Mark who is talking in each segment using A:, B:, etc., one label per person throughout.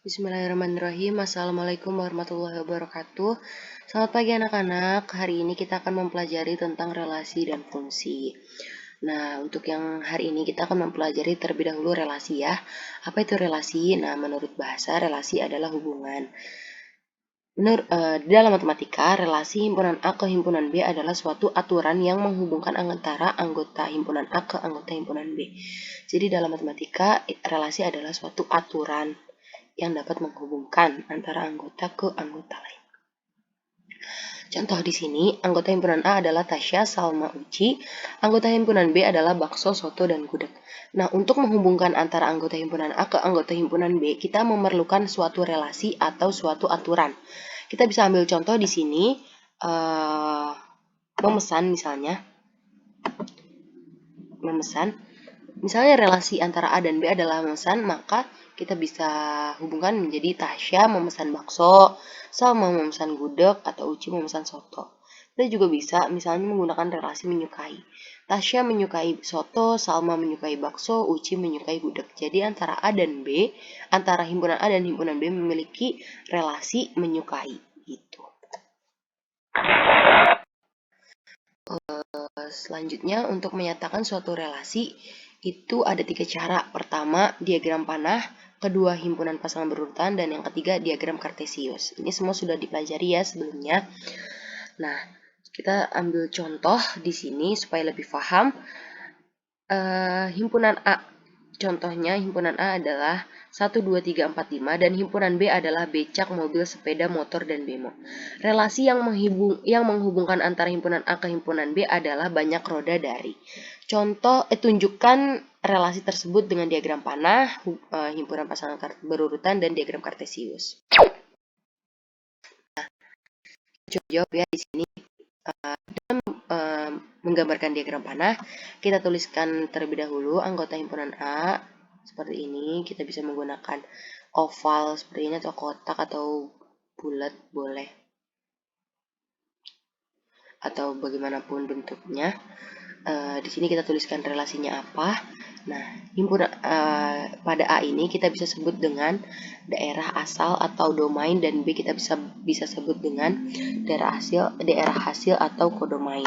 A: Bismillahirrahmanirrahim. Assalamualaikum warahmatullahi wabarakatuh. Selamat pagi anak-anak. Hari ini kita akan mempelajari tentang relasi dan fungsi. Nah, untuk yang hari ini kita akan mempelajari terlebih dahulu relasi ya. Apa itu relasi? Nah, menurut bahasa relasi adalah hubungan. Di dalam matematika, relasi himpunan A ke himpunan B adalah suatu aturan yang menghubungkan antara anggota himpunan A ke anggota himpunan B. Jadi dalam matematika, relasi adalah suatu aturan yang dapat menghubungkan antara anggota ke anggota lain. Contoh di sini, anggota himpunan A adalah Tasya, Salma, Uci. Anggota himpunan B adalah Bakso, Soto, dan Gudeg. Nah, untuk menghubungkan antara anggota himpunan A ke anggota himpunan B, kita memerlukan suatu relasi atau suatu aturan. Kita bisa ambil contoh di sini, memesan misalnya. Misalnya relasi antara A dan B adalah memesan, maka kita bisa hubungkan menjadi Tasya memesan bakso, Salma memesan gudeg, atau Uci memesan soto. Kita juga bisa misalnya menggunakan relasi menyukai. Tasya menyukai soto, Salma menyukai bakso, Uci menyukai gudeg. Jadi antara A dan B, antara himpunan A dan himpunan B memiliki relasi menyukai gitu. Selanjutnya, untuk menyatakan suatu relasi itu ada 3 cara. Pertama, diagram panah, kedua, himpunan pasangan berurutan, dan yang ketiga, diagram kartesius. Ini semua sudah dipelajari ya sebelumnya. Nah, kita ambil contoh di sini supaya lebih paham. Himpunan A. Contohnya, himpunan A adalah 1, 2, 3, 4, 5, dan himpunan B adalah becak, mobil, sepeda, motor, dan bemo. Relasi yang menghubungkan antara himpunan A ke himpunan B adalah banyak roda dari. Contoh, tunjukkan relasi tersebut dengan diagram panah, himpunan pasangan berurutan, dan diagram kartesius. Nah, coba jawab ya di sini. Dalam menggambarkan diagram panah, kita tuliskan terlebih dahulu anggota himpunan A seperti ini. Kita bisa menggunakan oval seperti ini atau kotak atau bulat boleh, atau bagaimanapun bentuknya. Di sini kita tuliskan relasinya apa. Nah, himpunan pada A ini kita bisa sebut dengan daerah asal atau domain, dan B kita bisa sebut dengan daerah hasil atau kodomain.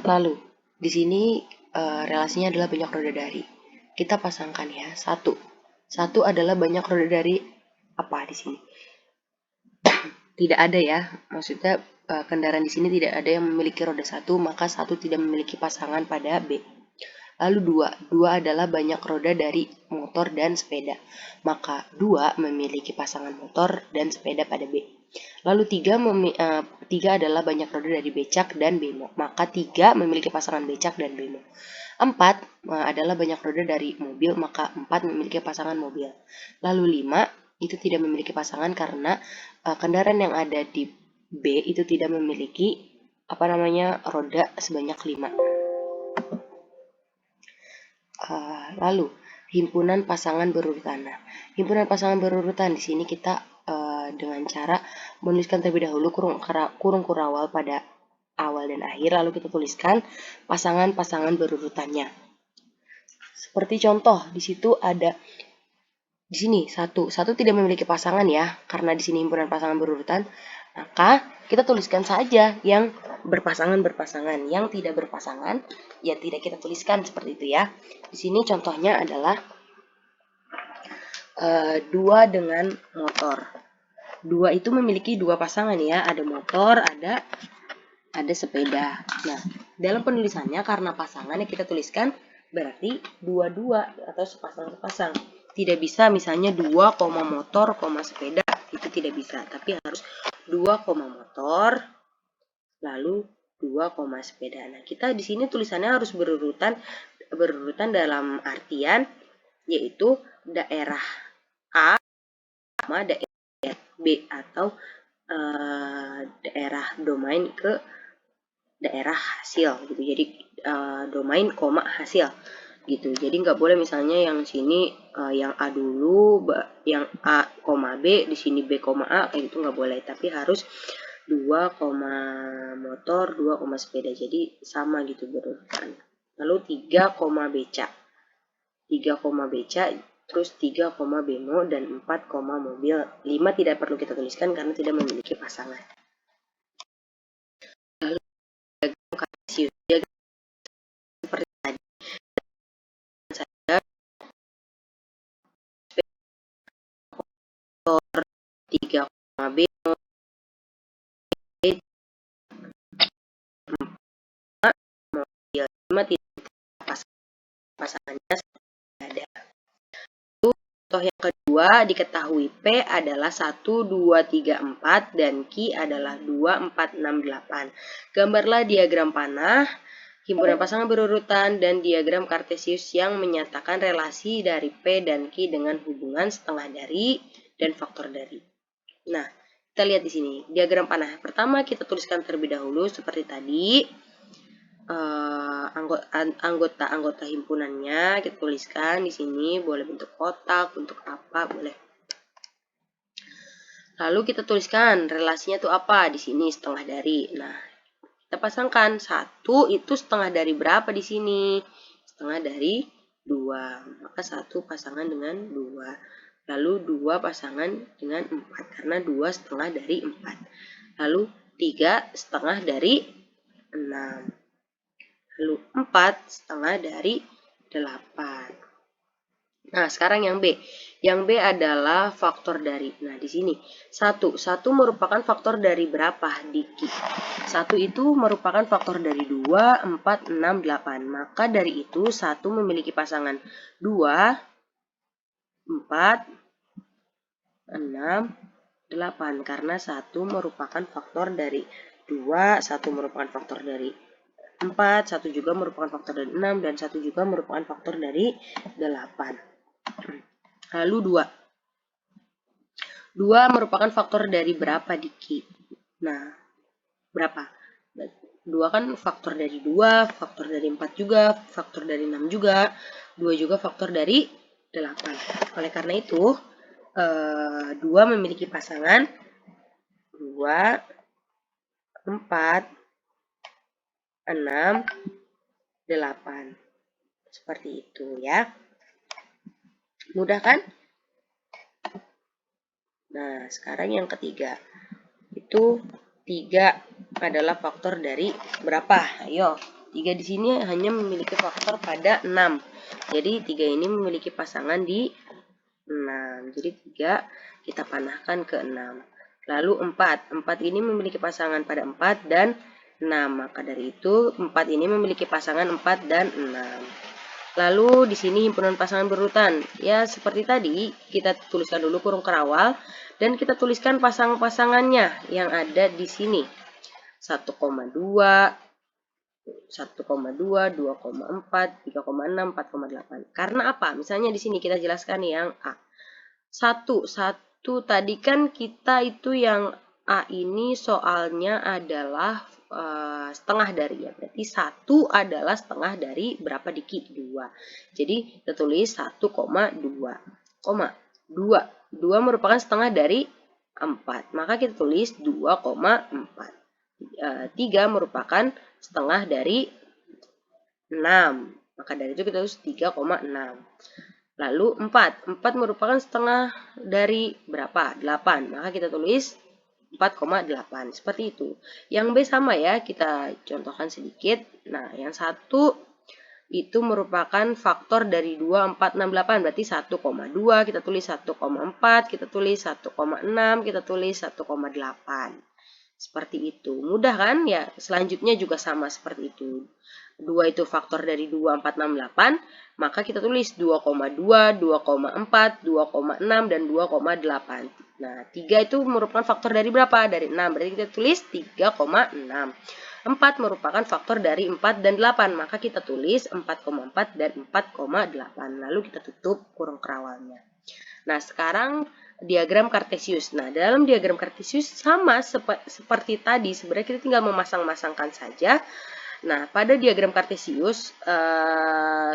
A: Lalu, di sini relasinya adalah banyak roda dari. Kita pasangkan ya, satu. Satu adalah banyak roda dari apa di sini? Tidak ada ya, maksudnya kendaraan di sini tidak ada yang memiliki roda satu, maka satu tidak memiliki pasangan pada B. Lalu dua adalah banyak roda dari motor dan sepeda, maka dua memiliki pasangan motor dan sepeda pada B. Lalu tiga adalah banyak roda dari becak dan bemo, maka tiga memiliki pasangan becak dan bemo. 4 adalah banyak roda dari mobil, maka 4 memiliki pasangan mobil. Lalu 5 itu tidak memiliki pasangan karena kendaraan yang ada di B itu tidak memiliki roda sebanyak 5. Lalu himpunan pasangan berurutan. Nah, himpunan pasangan berurutan di sini kita dengan cara menuliskan terlebih dahulu kurung kurawal pada awal dan akhir, lalu kita tuliskan pasangan-pasangan berurutannya. Seperti contoh di situ ada di sini satu tidak memiliki pasangan ya, karena di sini himpunan pasangan berurutan, maka kita tuliskan saja yang berpasangan, yang tidak berpasangan ya tidak kita tuliskan seperti itu ya. Di sini contohnya adalah 2 dengan motor. 2 itu memiliki 2 pasangan ya, ada motor, ada sepeda. Nah, dalam penulisannya karena pasangannya kita tuliskan berarti 2 atau sepasang. Tidak bisa misalnya 2, motor, sepeda, itu tidak bisa, tapi harus 2, motor lalu 2, sepeda. Nah, kita di sini tulisannya harus berurutan dalam artian yaitu daerah A sama daerah B, atau daerah domain ke daerah hasil gitu. Jadi domain koma hasil gitu. Jadi nggak boleh misalnya yang sini yang A dulu, yang A koma B, di sini B koma A, kayak gitu nggak boleh. Tapi harus 2, motor, 2, sepeda. Jadi sama gitu berurutan. Lalu 3, becak. 3, beca, terus 3, bemo, dan 4, mobil. 5 tidak perlu kita tuliskan karena tidak memiliki pasangan. Lalu diagram kartesius. Diagram seperti tadi. Saya 3, bemo, 4, mobil. 5 tidak pasangannya ada. Contoh yang kedua, diketahui P adalah 1, 2, 3, 4 dan Q adalah 2, 4, 6, 8. Gambarlah diagram panah, himpunan pasangan berurutan, dan diagram kartesius yang menyatakan relasi dari P dan Q dengan hubungan setengah dari dan faktor dari. Nah, kita lihat di sini diagram panah. Pertama kita tuliskan terlebih dahulu seperti tadi. Anggota himpunannya kita tuliskan di sini, boleh bentuk kotak, bentuk apa boleh. Lalu kita tuliskan relasinya tuh apa di sini, setengah dari. Nah, kita pasangkan 1 itu setengah dari berapa di sini? Setengah dari 2. Maka 1 pasangan dengan 2. Lalu 2 pasangan dengan 4 karena 2 setengah dari 4. Lalu 3 setengah dari 6. Lalu 4 setengah dari 8. Nah, sekarang yang B. Yang B adalah faktor dari. Nah, di sini 1 merupakan faktor dari berapa di Q? 1 itu merupakan faktor dari 2, 4, 6, 8. Maka dari itu 1 memiliki pasangan 2, 4, 6, 8. Karena 1 merupakan faktor dari 2, 1 merupakan faktor dari 4, 1 juga merupakan faktor dari 6, dan 1 juga merupakan faktor dari 8. Lalu 2 merupakan faktor dari berapa di Q? Nah, berapa? 2 kan faktor dari 2, faktor dari 4 juga, faktor dari 6 juga, 2 juga faktor dari 8. Oleh karena itu, 2 memiliki pasangan 2, 4, 6, 8. Seperti itu ya. Mudah kan? Nah, sekarang yang ketiga. Itu 3 adalah faktor dari berapa? Ayo, 3 di sini hanya memiliki faktor pada 6. Jadi 3 ini memiliki pasangan di 6. Jadi 3 kita panahkan ke 6. Lalu 4. 4 ini memiliki pasangan pada 4 dan 6. Maka dari itu 4 ini memiliki pasangan 4 dan 6. Lalu di sini himpunan pasangan berurutan. Ya, seperti tadi kita tuliskan dulu kurung kerawal dan kita tuliskan pasang-pasangannya yang ada di sini. 1,2, 1,2, 2,4, 3,6, 4,8. Karena apa? Misalnya di sini kita jelaskan yang A. 1 tadi kan kita itu yang A ini soalnya adalah setengah dari, ya. Berarti 1 adalah setengah dari berapa di Q? 2. Jadi kita tulis 1,2. 2 merupakan setengah dari 4. Maka kita tulis 2,4. 3 merupakan setengah dari 6. Maka dari itu kita tulis 3,6. Lalu 4 merupakan setengah dari berapa? 8. Maka kita tulis 4,8. Seperti itu. Yang B sama ya, kita contohkan sedikit. Nah, yang 1 itu merupakan faktor dari 2, 4, 6, 8. Berarti 1,2, kita tulis 1,4, kita tulis 1,6, kita tulis 1,8. Seperti itu. Mudah kan? Ya, selanjutnya juga sama seperti itu. 2 itu faktor dari 2, 4, 6, 8. Maka kita tulis 2,2, 2,4, 2,6, dan 2,8. Nah, 3 itu merupakan faktor dari berapa? Dari 6. Berarti kita tulis 3,6. 4 merupakan faktor dari 4 dan 8. Maka kita tulis 4,4 dan 4,8. Lalu kita tutup kurung kerawalnya. Nah, sekarang diagram kartesius. Nah, dalam diagram kartesius sama seperti tadi. Sebenarnya kita tinggal memasang-masangkan saja. Nah, pada diagram kartesius,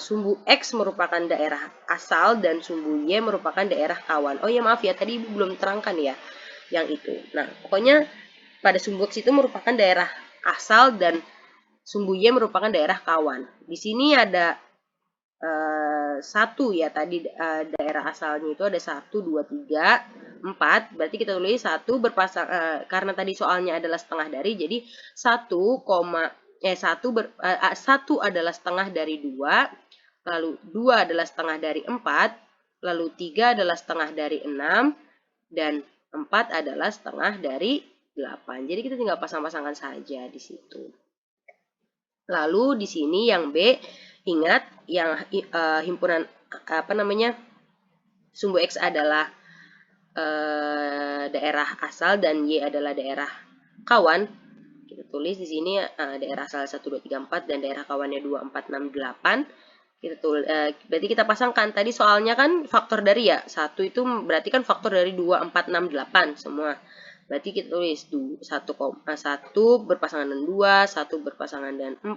A: sumbu X merupakan daerah asal dan sumbu Y merupakan daerah kawan. Oh ya, maaf ya, tadi Ibu belum terangkan ya yang itu. Nah, pokoknya pada sumbu X itu merupakan daerah asal dan sumbu Y merupakan daerah kawan. Di sini ada 1 ya tadi, daerah asalnya itu ada 1, 2, 3, 4. Berarti kita tulis 1 berpasang, karena tadi soalnya adalah setengah dari, jadi 1 adalah setengah dari 2, lalu 2 adalah setengah dari 4, lalu 3 adalah setengah dari 6, dan 4 adalah setengah dari 8. Jadi kita tinggal pasang-pasangkan saja di situ. Lalu di sini yang B, ingat yang himpunan sumbu X adalah daerah asal dan Y adalah daerah kawan. Kita tulis di sini daerah asal 1, 2, 3, 4 dan daerah kawannya 2, 4, 6, 8. Berarti kita pasangkan, tadi soalnya kan faktor dari ya, 1 itu berarti kan faktor dari 2, 4, 6, 8 semua. Berarti kita tulis 1 berpasangan dengan 2, 1 berpasangan dengan 4,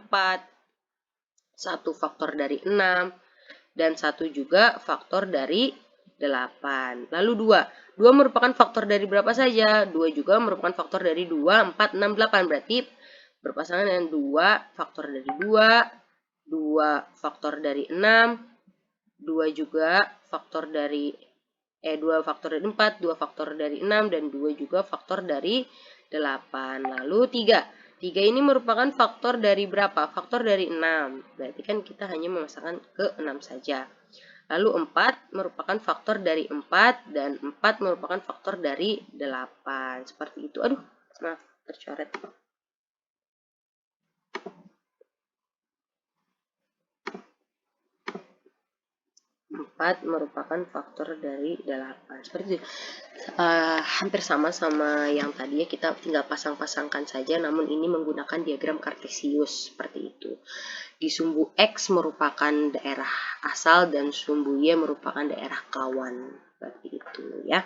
A: 1 faktor dari 6, dan 1 juga faktor dari 8. Lalu 2. 2 merupakan faktor dari berapa saja? 2 juga merupakan faktor dari 2, 4, 6, 8. Berarti berpasangan dengan 2 faktor dari 2, 2 faktor dari 6, 2 juga faktor dari 2 faktor dari 4, 2 faktor dari 6, dan 2 juga faktor dari 8. Lalu 3. 3 ini merupakan faktor dari berapa? Faktor dari 6. Berarti kan kita hanya memasangkan ke 6 saja. Lalu 4 merupakan faktor dari 4, dan 4 merupakan faktor dari 8. Seperti itu. Aduh, maaf, tercoret. 4 merupakan faktor dari 8. Seperti itu. Hampir sama yang tadi ya, kita tinggal pasang-pasangkan saja, namun ini menggunakan diagram kartesius seperti itu. Di sumbu X merupakan daerah asal dan sumbu Y merupakan daerah kawan. Seperti itu ya.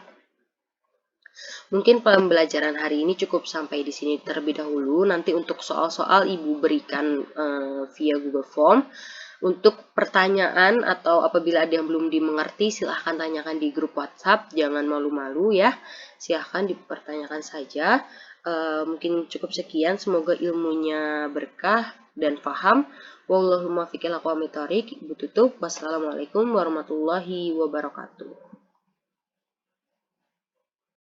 A: Mungkin pembelajaran hari ini cukup sampai di sini terlebih dahulu. Nanti untuk soal-soal Ibu berikan via Google Form. Untuk pertanyaan atau apabila ada yang belum dimengerti, silahkan tanyakan di grup WhatsApp. Jangan malu-malu ya. Silahkan dipertanyakan saja. Mungkin cukup sekian. Semoga ilmunya berkah dan paham. Wallahumma fiqh aqwamit thoriq. Ibu tutup. Wassalamualaikum warahmatullahi wabarakatuh.